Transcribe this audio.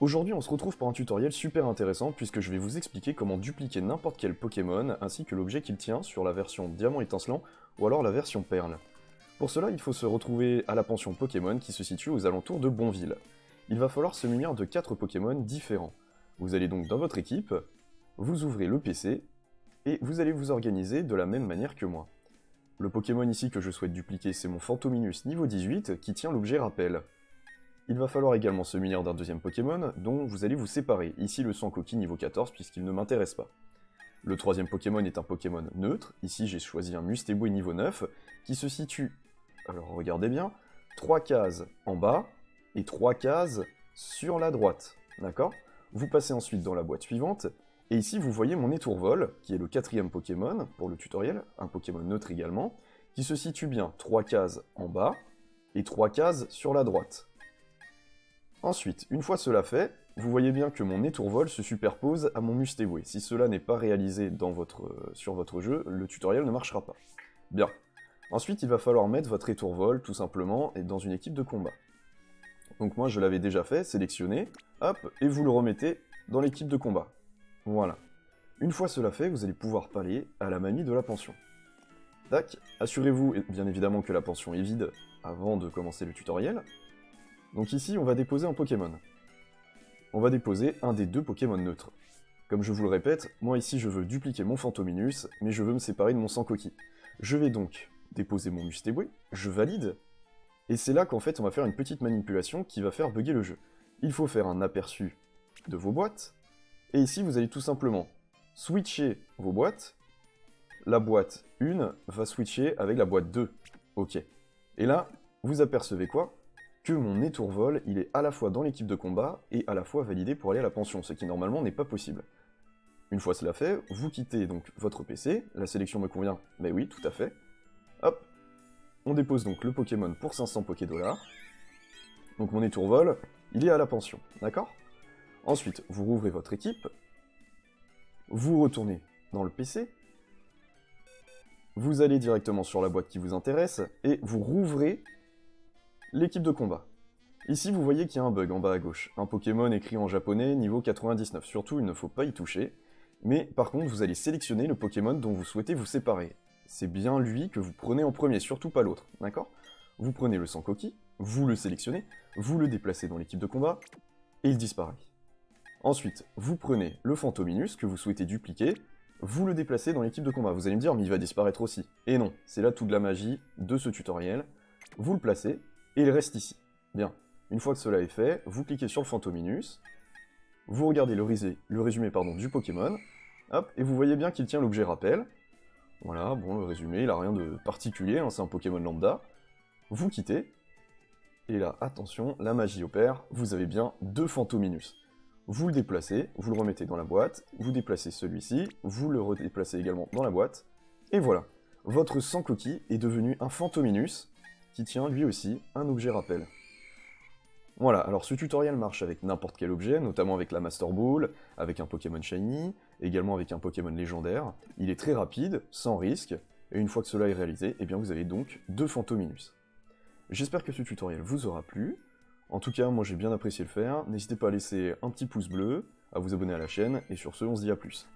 Aujourd'hui, on se retrouve pour un tutoriel super intéressant puisque je vais vous expliquer comment dupliquer n'importe quel Pokémon ainsi que l'objet qu'il tient sur la version Diamant étincelant ou alors la version Perle. Pour cela, il faut se retrouver à la pension Pokémon qui se situe aux alentours de Bonville. Il va falloir se munir de 4 Pokémon différents. Vous allez donc dans votre équipe, vous ouvrez le PC et vous allez vous organiser de la même manière que moi. Le Pokémon ici que je souhaite dupliquer, c'est mon Fantominus niveau 18 qui tient l'objet rappel. Il va falloir également se munir d'un deuxième Pokémon, dont vous allez vous séparer, ici le Sankoki niveau 14 puisqu'il ne m'intéresse pas. Le troisième Pokémon est un Pokémon neutre, ici j'ai choisi un Mustéboué niveau 9, qui se situe, alors regardez bien, 3 cases en bas et 3 cases sur la droite, d'accord? Vous passez ensuite dans la boîte suivante, et ici vous voyez mon Étourvol, qui est le quatrième Pokémon pour le tutoriel, un Pokémon neutre également, qui se situe bien 3 cases en bas et 3 cases sur la droite. Ensuite, une fois cela fait, vous voyez bien que mon Étourvol se superpose à mon Mustéboué. Si cela n'est pas réalisé sur votre jeu, le tutoriel ne marchera pas. Bien. Ensuite, il va falloir mettre votre Étourvol, tout simplement, dans une équipe de combat. Donc moi, je l'avais déjà fait, sélectionné, hop, et vous le remettez dans l'équipe de combat. Voilà. Une fois cela fait, vous allez pouvoir parler à la mamie de la pension. Tac, assurez-vous, bien évidemment, que la pension est vide avant de commencer le tutoriel. Donc ici, on va déposer un Pokémon. On va déposer un des 2 Pokémon neutres. Comme je vous le répète, moi ici je veux dupliquer mon Fantominus, mais je veux me séparer de mon Sankoki. Je vais donc déposer mon Mustéboué, je valide, et c'est là qu'en fait on va faire une petite manipulation qui va faire bugger le jeu. Il faut faire un aperçu de vos boîtes, et ici vous allez tout simplement switcher vos boîtes. La boîte 1 va switcher avec la boîte 2. Ok. Et là, vous apercevez quoi? Que mon Étourvol, il est à la fois dans l'équipe de combat et à la fois validé pour aller à la pension, ce qui normalement n'est pas possible. Une fois cela fait, vous quittez donc votre PC, la sélection me convient, mais oui, tout à fait. Hop, on dépose donc le Pokémon pour 500 Pokédollars. Donc mon Étourvol, il est à la pension, d'accord? Ensuite, vous rouvrez votre équipe, vous retournez dans le PC, vous allez directement sur la boîte qui vous intéresse, et vous rouvrez l'équipe de combat. Ici, vous voyez qu'il y a un bug en bas à gauche. Un Pokémon écrit en japonais, niveau 99. Surtout, il ne faut pas y toucher. Mais par contre, vous allez sélectionner le Pokémon dont vous souhaitez vous séparer. C'est bien lui que vous prenez en premier, surtout pas l'autre, d'accord? Vous prenez le Sankoki, vous le sélectionnez, vous le déplacez dans l'équipe de combat, et il disparaît. Ensuite, vous prenez le Fantominus que vous souhaitez dupliquer, vous le déplacez dans l'équipe de combat. Vous allez me dire, mais il va disparaître aussi. Et non, c'est là toute la magie de ce tutoriel. Vous le placez, et il reste ici. Bien. Une fois que cela est fait, vous cliquez sur le Fantominus, vous regardez le résumé du Pokémon, hop, et vous voyez bien qu'il tient l'objet rappel. Voilà, bon, le résumé, il a rien de particulier, hein, c'est un Pokémon lambda. Vous quittez, et là, attention, la magie opère, vous avez bien 2 Fantominus. Vous le déplacez, vous le remettez dans la boîte, vous déplacez celui-ci, vous le redéplacez également dans la boîte, et voilà. Votre Sankoki est devenu un Fantominus, qui tient lui aussi un objet rappel. Voilà, alors ce tutoriel marche avec n'importe quel objet, notamment avec la Master Ball, avec un Pokémon Shiny, également avec un Pokémon légendaire. Il est très rapide, sans risque, et une fois que cela est réalisé, eh bien vous avez donc 2 Fantominus. J'espère que ce tutoriel vous aura plu. En tout cas, moi j'ai bien apprécié le faire. N'hésitez pas à laisser un petit pouce bleu, à vous abonner à la chaîne, et sur ce, on se dit à plus.